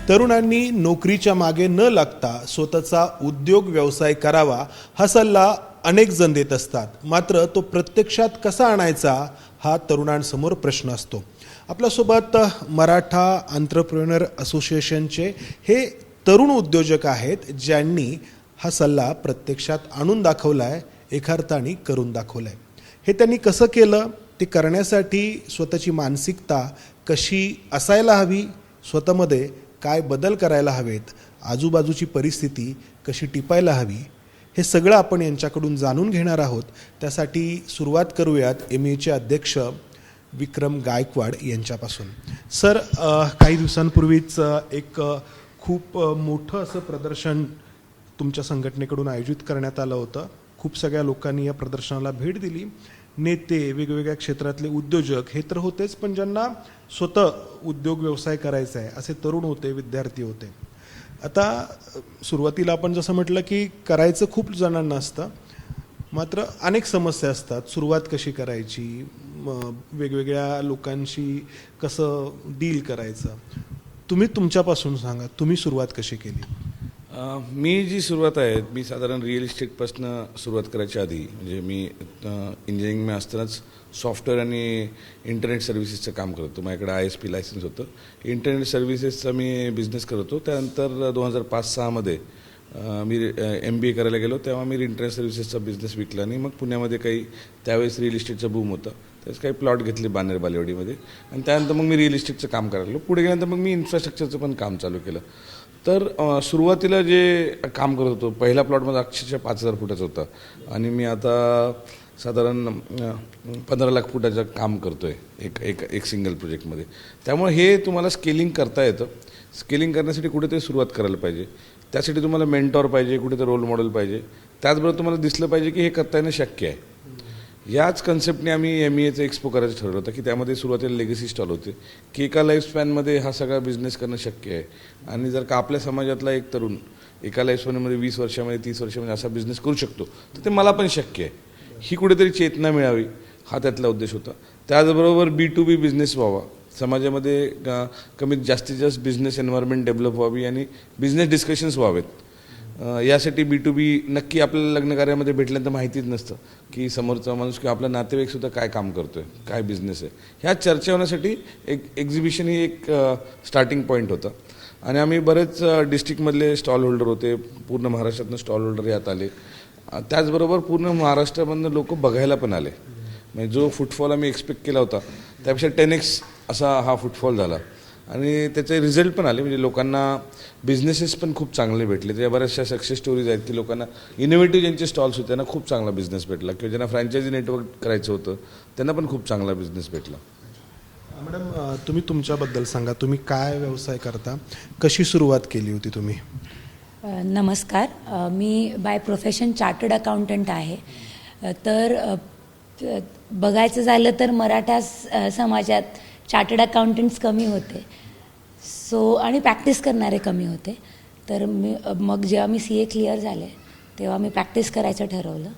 तरुणांनी नोकरीच्या मागे न लागता स्वतःचा उद्योग व्यवसाय करावा हा सल्ला अनेक जण देत असतात. मात्र तो प्रत्यक्षात कसा आणायचा हा तरुणांसमोर प्रश्न असतो. आपल्यासोबत मराठा एंटरप्रेन्योर असोसिएशनचे हे तरुण उद्योजक आहेत, ज्यांनी हा सल्ला प्रत्यक्षात आणून दाखवलाय, एका अर्थाने करून दाखवलाय. हे त्यांनी कसं केलं, ते करण्यासाठी स्वतःची मानसिकता कशी असायला हवी, स्वतःमध्ये काय बदल करायला हवेत, आजूबाजूची परिस्थिती कशी टिपायला हवी, हे सगळं आपण यांच्याकडून जाणून घेणार आहोत. त्यासाठी सुरुवात करूयात एमईचे अध्यक्ष विक्रम गायकवाड यांच्यापासून. सर, काही दिवसांपूर्वीच एक खूप मोठं असं प्रदर्शन तुमच्या संघटनेकडून आयोजित करण्यात आलं होतं. खूप सगळ्या लोकांनी या प्रदर्शनाला भेट दिली. नेते, वेगवेगळ्या क्षेत्रातले उद्योजक हे तर होतेच, पण ज्यांना स्वतः उद्योग व्यवसाय करायचा आहे असे तरुण होते, विद्यार्थी होते. आता सुरुवातीला आपण जसं म्हटलं की करायचं खूप जणांना असतं, मात्र अनेक समस्या असतात. सुरुवात कशी करायची, वेगवेगळ्या लोकांशी कसं डील करायचं, तुम्ही तुमच्यापासून सांगा, तुम्ही सुरुवात कशी केली? मी जी सुरुवात आहे, मी साधारण रिअल इस्टेटपासून सुरुवात करायच्या आधी, म्हणजे मी इंजिनिअरिंग असतानाच सॉफ्टवेअर आणि इंटरनेट सर्व्हिसेसचं काम करत होतो. माझ्याकडे ISP लायसन्स होतं. इंटरनेट सर्व्हिसेसचा मी बिझनेस करत होतो. त्यानंतर 2005-06 मध्ये मी MBA करायला गेलो. तेव्हा मी इंटरनेट सर्व्हिसेसचा बिझनेस विकला आणि मग पुण्यामध्ये काही त्यावेळेस रिअल इस्टेटचं बूम होतं. त्यावेळेस काही प्लॉट घेतले बानेर बालेवाडीमध्ये आणि त्यानंतर मग मी रिअल इस्टेटचं काम करायला लागलो. पुढे गेल्यानंतर मग मी इन्फ्रास्ट्रक्चरचं पण काम चालू केलं. तर सुरुवातीला जे काम करत होतो, पहिला प्लॉट माझा अक्षरशः 5,000 फुटाचा होता आणि मी आता साधारण 15 लाख फुटाचं काम करतो आहे एक सिंगल प्रोजेक्टमध्ये. त्यामुळे हे तुम्हाला स्केलिंग करता येतं. स्केलिंग करण्यासाठी कुठेतरी सुरुवात करायला पाहिजे. त्यासाठी तुम्हाला मेंटॉर पाहिजे, कुठेतरी रोल मॉडेल पाहिजे. त्याचबरोबर तुम्हाला दिसलं पाहिजे की हे करता येणं शक्य आहे. याच कन्सेप्टने आम्ही MEAचं एक्सपो करायचं ठरवलं होतं की त्यामध्ये सुरुवातीला लेगसी स्टॉल होते की एका लाईफ स्पॅनमध्ये हा सगळा बिझनेस करणं शक्य आहे. आणि जर का आपल्या समाजातला एक तरुण एका लाईफ स्पॅनमध्ये 20 वर्षामध्ये 30 वर्षामध्ये असा बिझनेस करू शकतो, तर ते मला पण शक्य आहे. ही कुठेतरी चेतना मिळावी हा त्यातला उद्देश होता. त्याचबरोबर B2B बिझनेस व्हावा, समाजामध्ये कमीत जास्तीत जास्त बिझनेस एन्व्हायरमेंट डेव्हलप व्हावी आणि बिझनेस डिस्कशन्स व्हावेत. यासाठी B2B नक्की आपल्याला लग्न कार्यामध्ये भेटल्यानंतर माहितीच नसतं की समोरचा माणूस किंवा आपला नातेवाईकसुद्धा काय काम करतो आहे, काय बिझनेस आहे. ह्या चर्चा होण्यासाठी एक एक्झिबिशन ही एक स्टार्टिंग पॉईंट होतं. आणि आम्ही बरेच डिस्ट्रिक्टमधले स्टॉल होल्डर होते, पूर्ण महाराष्ट्रातनं स्टॉल होल्डर यात आले. त्याचबरोबर पूर्ण महाराष्ट्रामधनं लोक बघायला पण आले. म्हणजे जो फुटफॉल आम्ही एक्सपेक्ट केला होता त्यापेक्षा 10x असा हा फुटफॉल झाला आणि त्याचे रिझल्ट पण आले. म्हणजे लोकांना बिझनेसेस पण खूप चांगले भेटले. त्या बऱ्याचशा सक्सेस स्टोरीज आहेत की लोकांना इनोव्हेटिव्ह ज्यांचे स्टॉल्स होते त्यांना खूप चांगला बिझनेस भेटला, किंवा ज्यांना फ्रँचायझी नेटवर्क करायचं होतं त्यांना पण खूप चांगला बिझनेस भेटला. मॅडम, तुम्ही तुमच्याबद्दल सांगा, तुम्ही काय व्यवसाय करता, कशी सुरुवात केली होती तुम्ही? नमस्कार, मी बाय प्रोफेशन चार्टर्ड अकाउंटंट आहे. तर बघायचं झालं तर मराठा समाजात चार्टर्ड अकाउंटंट्स कमी होते, आणि प्रॅक्टिस करणारे कमी होते. तर मग जेव्हा मी CA क्लिअर झाले तेव्हा मी प्रॅक्टिस करायचं ठरवलं.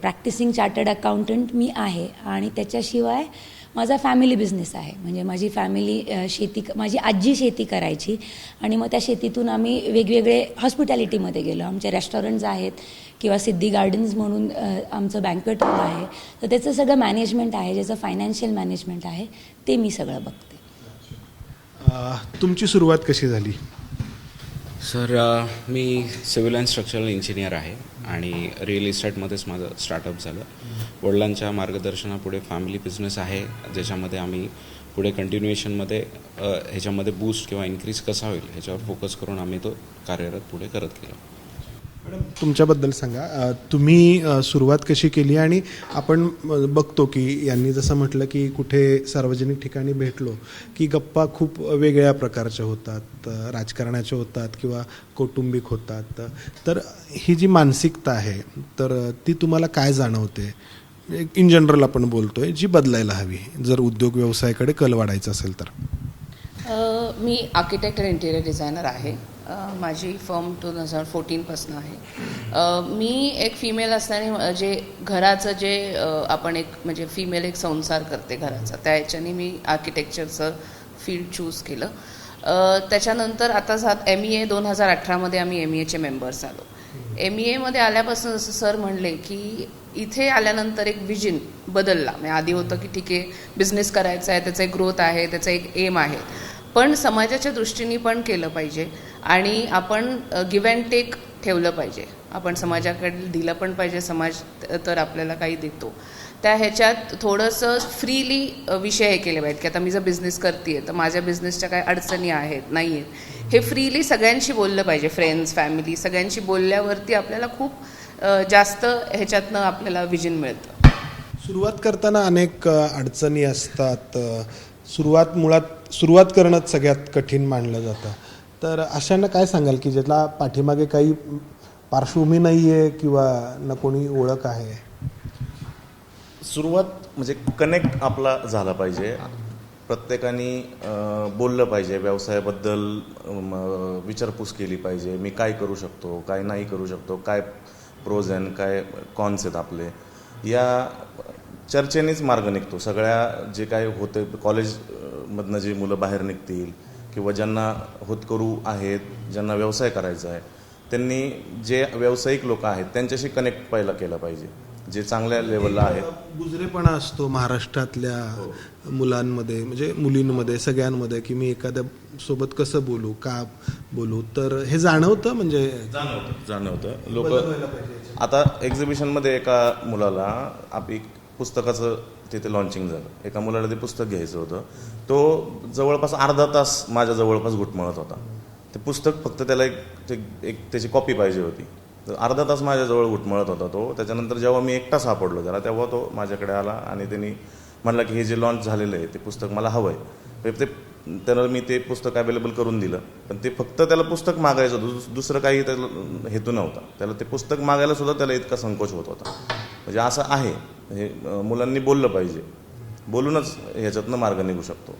प्रॅक्टिसिंग चार्टर्ड अकाउंटंट मी आहे आणि त्याच्याशिवाय माझा फॅमिली बिझनेस आहे. म्हणजे माझी फॅमिली माझी आजी शेती करायची आणि मग त्या शेतीतून आम्ही वेगवेगळे हॉस्पिटॅलिटीमध्ये गेलो. आमचे रेस्टॉरंट्स आहेत किंवा सिद्धी गार्डन्स म्हणून आमचं बँक्वेट हॉल आहे. तर त्याचं सगळं मॅनेजमेंट आहे, ज्याचं फायनान्शियल मॅनेजमेंट आहे ते मी सगळं बघते. तुमची सुरुवात कशी झाली? Sir, me civil and structural engineer आहे आणि रिअल इस्टेटमध्येच माझं स्टार्टअप झालं. वडिलांच्या मार्गदर्शनापुढे फॅमिली बिझनेस आहे, ज्याच्यामध्ये आम्ही पुढे कंटिन्युएशनमध्ये ह्याच्यामध्ये बूस्ट किंवा इन्क्रीज कसा होईल ह्याच्यावर फोकस करून आम्ही तो कार्यरत पुढे करत गेलो. मॅडम, तुमच्याबद्दल सांगा, तुम्ही सुरुवात कशी केली? आणि आपण बघतो की यांनी जसं म्हटलं की कुठे सार्वजनिक ठिकाणी भेटलो की गप्पा खूप वेगळ्या प्रकारच्या होतात, राजकारणाच्या होतात किंवा कौटुंबिक होतात. तर ही जी मानसिकता आहे तर ती तुम्हाला काय जाणवते? इन जनरल आपण बोलतोय, जी बदलायला हवी जर उद्योग व्यवसायाकडे कल वाढायचा असेल तर. मी आर्किटेक्ट आणि इंटिरियर डिझायनर आहे. माझी फर्म 2014 आहे. मी एक फिमेल असल्याने जे घराचं जे आपण एक म्हणजे फिमेल एक संसार करते घराचा, त्या ह्याच्याने मी आर्किटेक्चरचं फील्ड चूज केलं. त्याच्यानंतर आता MEA 2018मध्ये आम्ही MEAचे मेंबर्स आलो. MEAमध्ये आल्यापासून जसं सर म्हणले की इथे आल्यानंतर एक विजन बदलला. म्हणजे आधी होतं की ठीक आहे बिझनेस करायचा आहे, त्याचा एक ग्रोथ आहे, त्याचा एक एम आहे, पण समाजाच्या दृष्टीने पण केलं पाहिजे आणि आपण गिव्ह अँड टेक ठेवलं पाहिजे. आपण समाजाकडे दिलं पण पाहिजे, समाज तर आपल्याला काही देतो. त्या ह्याच्यात थोडंसं फ्रीली विषय हे केले पाहिजेत की आता मी जर बिझनेस करते तर माझ्या बिझनेसच्या काय अडचणी आहेत नाही आहेत हे फ्रीली सगळ्यांशी बोललं पाहिजे. फ्रेंड्स, फॅमिली सगळ्यांशी बोलल्यावरती आपल्याला खूप जास्त ह्याच्यातनं आपल्याला विजन मिळतं. सुरुवात करताना अनेक अडचणी असतात. सुरुवात करणंच सगळ्यात कठीण मानलं जातं. तर अशांना काय सांगाल की ज्याला पाठीमागे काही पार्श्वभूमी नाही आहे किंवा न कोणी ओळख आहे? सुरुवात म्हणजे कनेक्ट आपला झाला पाहिजे. प्रत्येकाने बोललं पाहिजे, व्यवसायाबद्दल विचारपूस केली पाहिजे. मी काय करू शकतो, काय नाही करू शकतो, काय प्रोज अँड काय कॉन्स आहेत आपले. या चर्चेनेच मार्ग निघतो. सगळ्या जे काय होते कॉलेजमधनं जे मुलं बाहेर निघतील किंवा ज्यांना होतकरू आहेत, ज्यांना व्यवसाय करायचा आहे, त्यांनी जे व्यावसायिक लोक आहेत त्यांच्याशी कनेक्ट पहिला केलं पाहिजे, जे चांगल्या लेवलला आहेत. बुजरेपणा असतो महाराष्ट्रातल्या मुलांमध्ये, म्हणजे मुलींमध्ये, सगळ्यांमध्ये, की मी एखाद्या सोबत कसं बोलू, का बोलू. तर हे जाणवतं, म्हणजे जाणवतं. लोक आता एक्झिबिशनमध्ये एका मुलाला आपली पुस्तकाचं तिथे लॉन्चिंग झालं. एका मुलाला ते पुस्तक घ्यायचं होतं. तो जवळपास अर्धा तास माझ्या जवळपास घुटमळत होता. ते पुस्तक फक्त त्याला एक त्याची कॉपी पाहिजे होती. तर अर्धा तास माझ्याजवळ घुटमळत होता तो. त्याच्यानंतर जेव्हा मी एकटा सापडलो त्याला, तेव्हा तो माझ्याकडे आला आणि त्यांनी म्हणला की हे जे लॉन्च झालेलं आहे ते पुस्तक मला हवं आहे. त्याला मी ते पुस्तक अवेलेबल करून दिलं. पण ते फक्त त्याला पुस्तक मागायचं होतं, दुसरं काही त्याला हेतू नव्हता. त्याला ते पुस्तक मागायला सुद्धा त्याला इतका संकोच होत होता. म्हणजे असं आहे, म्हणजे मुलांनी बोललं पाहिजे. बोलूनच ह्याच्यातनं मार्ग निघू शकतो.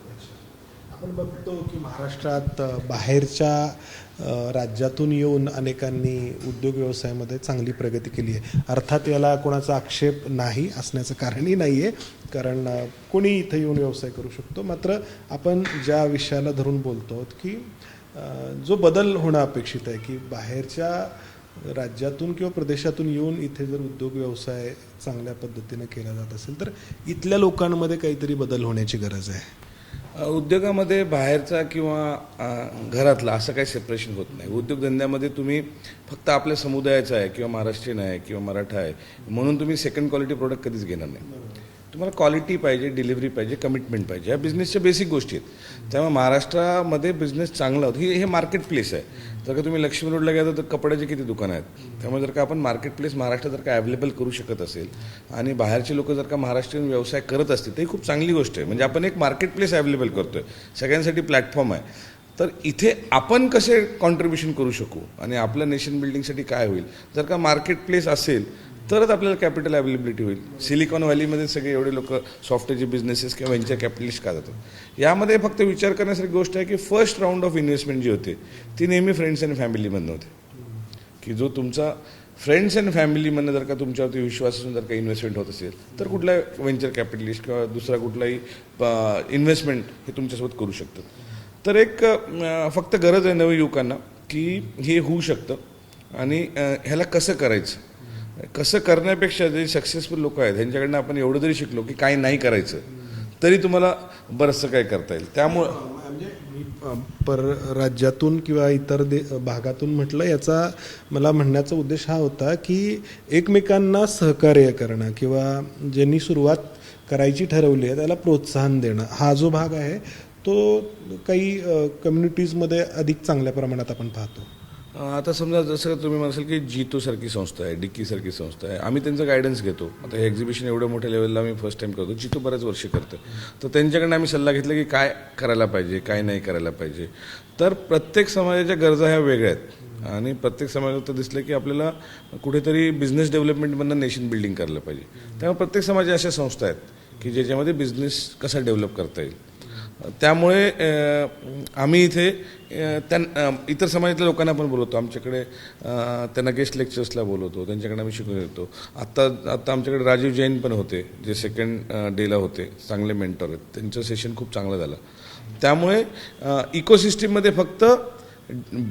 आपण बघतो की महाराष्ट्रात बाहेरच्या राज्यातून येऊन अनेकांनी उद्योग व्यवसायामध्ये चांगली प्रगती केली आहे. अर्थात याला कोणाचा आक्षेप नाही असण्याचं कारणही नाही आहे, कारण कोणी इथं येऊन व्यवसाय करू शकतो. मात्र आपण ज्या विषयाला धरून बोलतो की जो बदल होणं अपेक्षित आहे, की बाहेरच्या राज्यातून किंवा प्रदेशातून येऊन इथे जर उद्योग व्यवसाय चांगल्या पद्धतीनं केला जात असेल तर इथल्या लोकांमध्ये काहीतरी बदल होण्याची गरज आहे. उद्योगामध्ये बाहेरचा किंवा घरातला असं काही सेपरेशन होत नाही. उद्योगधंद्यामध्ये तुम्ही फक्त आपल्या समुदायाचा आहे किंवा महाराष्ट्रीयन आहे किंवा मराठा आहे म्हणून तुम्ही सेकंड क्वालिटी प्रोडक्ट कधीच घेणार नाही. तुम्हाला क्वालिटी पाहिजे, डिलिव्हरी पाहिजे, कमिटमेंट पाहिजे. या बिझनेसच्या बेसिक गोष्टी आहेत. त्यामुळे महाराष्ट्रामध्ये बिझनेस चांगला होतो. हे मार्केट प्लेस आहे. जर का तुम्ही लक्ष्मी रोडला गेला तर कपड्याचे किती दुकानं आहेत. त्यामुळे जर का आपण मार्केट प्लेस महाराष्ट्रात जर का अवेलेबल करू शकत असेल आणि बाहेरचे लोक जर का महाराष्ट्रीयन व्यवसाय करत असतील तर ही खूप चांगली गोष्ट आहे. म्हणजे आपण एक मार्केट प्लेस अवेलेबल करतोय, सगळ्यांसाठी प्लॅटफॉर्म आहे. तर इथे आपण कसे कॉन्ट्रीब्युशन करू शकू आणि आपल्या नेशन बिल्डिंगसाठी काय होईल. जर का मार्केट प्लेस असेल तरच आपल्याला कॅपिटल अवेलेबिलिटी होईल. सिलिकॉन व्हॅलीमध्ये सगळे एवढे लोक सॉफ्टवेअरचे बिझनेसेस किंवा व्हेंचर कॅपिटलिस्ट का जातात. यामध्ये फक्त विचार करण्यासारखी गोष्ट आहे की फर्स्ट राऊंड ऑफ इन्व्हेस्टमेंट जी होते ती नेहमी फ्रेंड्स अँड फॅमिलीमधनं होते. की जो तुमचा फ्रेंड्स अँड फॅमिलीमधनं जर का तुमच्यावरती विश्वास असून जर का इन्व्हेस्टमेंट होत असेल तर कुठला व्हेंचर कॅपिटलिस्ट किंवा दुसरा कुठलाही इन्व्हेस्टमेंट हे तुमच्यासोबत करू शकतात. तर एक फक्त गरज आहे नवयुवकांना की हे होऊ शकतं आणि ह्याला कसं करायचं. कसं करण्यापेक्षा जे सक्सेसफुल लोक आहेत ह्यांच्याकडनं आपण एवढं जरी शिकलो की काही नाही करायचं तरी तुम्हाला बरंचसं काय करता येईल. त्यामुळं म्हणजे मी परराज्यातून किंवा इतर भागातून म्हटलं, याचा मला म्हणण्याचा उद्देश हा होता की एकमेकांना सहकार्य करणं किंवा ज्यांनी सुरुवात करायची ठरवली आहे त्याला प्रोत्साहन देणं, हा जो भाग आहे तो काही कम्युनिटीजमध्ये अधिक चांगल्या प्रमाणात आपण पाहतो. आता समजा जसं तुम्ही म्हणाल की जितोसारखी संस्था आहे, डिक्कीसारखी संस्था आहे, आम्ही त्यांचा गायडन्स घेतो. आता हे एक्झिबिशन एवढ्या मोठ्या लेवलला आम्ही फर्स्ट टाइम करतो, जितो बऱ्याच वर्ष करतं. तर त्यांच्याकडनं आम्ही सल्ला घेतला की काय करायला पाहिजे, काय नाही करायला पाहिजे. तर प्रत्येक समाजाच्या गरजा ह्या वेगळ्या आहेत आणि प्रत्येक समाजात दिसलं की आपल्याला कुठेतरी बिझनेस डेव्हलपमेंटमधनं नेशन बिल्डिंग करायला पाहिजे. त्यामुळे प्रत्येक समाजाच्या अशा संस्था आहेत की ज्याच्यामध्ये बिझनेस कसा डेव्हलप करता येईल. त्यामुळे आम्ही इथे इतर समाजातल्या लोकांना पण बोलवतो. आमच्याकडे त्यांना गेस्ट लेक्चर्सला बोलवतो, त्यांच्याकडे आम्ही शिकून येतो. आत्ता आमच्याकडे राजीव जैन पण होते जे सेकंड डेला होते, चांगले मेंटर आहेत. त्यांचं सेशन खूप चांगलं झालं. त्यामुळे इकोसिस्टीममध्ये फक्त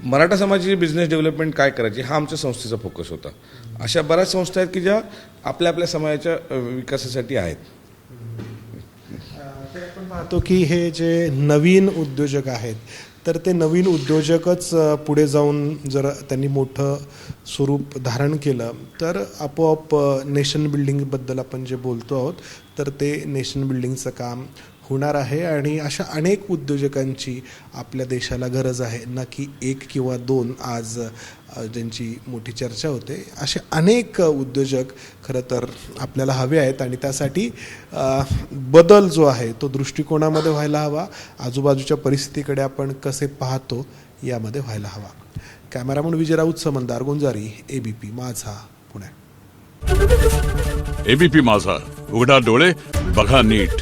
मराठा समाजाची बिझनेस डेव्हलपमेंट काय करायची हा आमच्या संस्थेचा फोकस होता. अशा बऱ्याच संस्था आहेत की ज्या आपल्या आपल्या समाजाच्या विकासासाठी आहेत. तर आपण पाहतो की हे जे नवीन उद्योजक आहेत तर ते नवीन उद्योजकच पुढे जाऊन जर त्यांनी मोठं स्वरूप धारण केलं तर आपोआप नेशन बिल्डिंगबद्दल आपण जे बोलतो आहोत तर ते नेशन बिल्डिंगचं काम होणार आहे. आणि अशा अनेक उद्योजकांची आपल्या देशाला गरज आहे, ना की एक किंवा दोन आज ज्यांची मोठी चर्चा होते. असे अनेक उद्योजक खरं तर आपल्याला हवे आहेत आणि त्यासाठी बदल जो आहे तो दृष्टिकोनामध्ये व्हायला हवा, आजूबाजूच्या परिस्थितीकडे आपण कसे पाहतो यामध्ये व्हायला हवा. कॅमेरामन विजय राऊत, समंदार गुंजारी, ABP माझा, पुणे. ABP माझा, उघडा डोळे बघा नीट.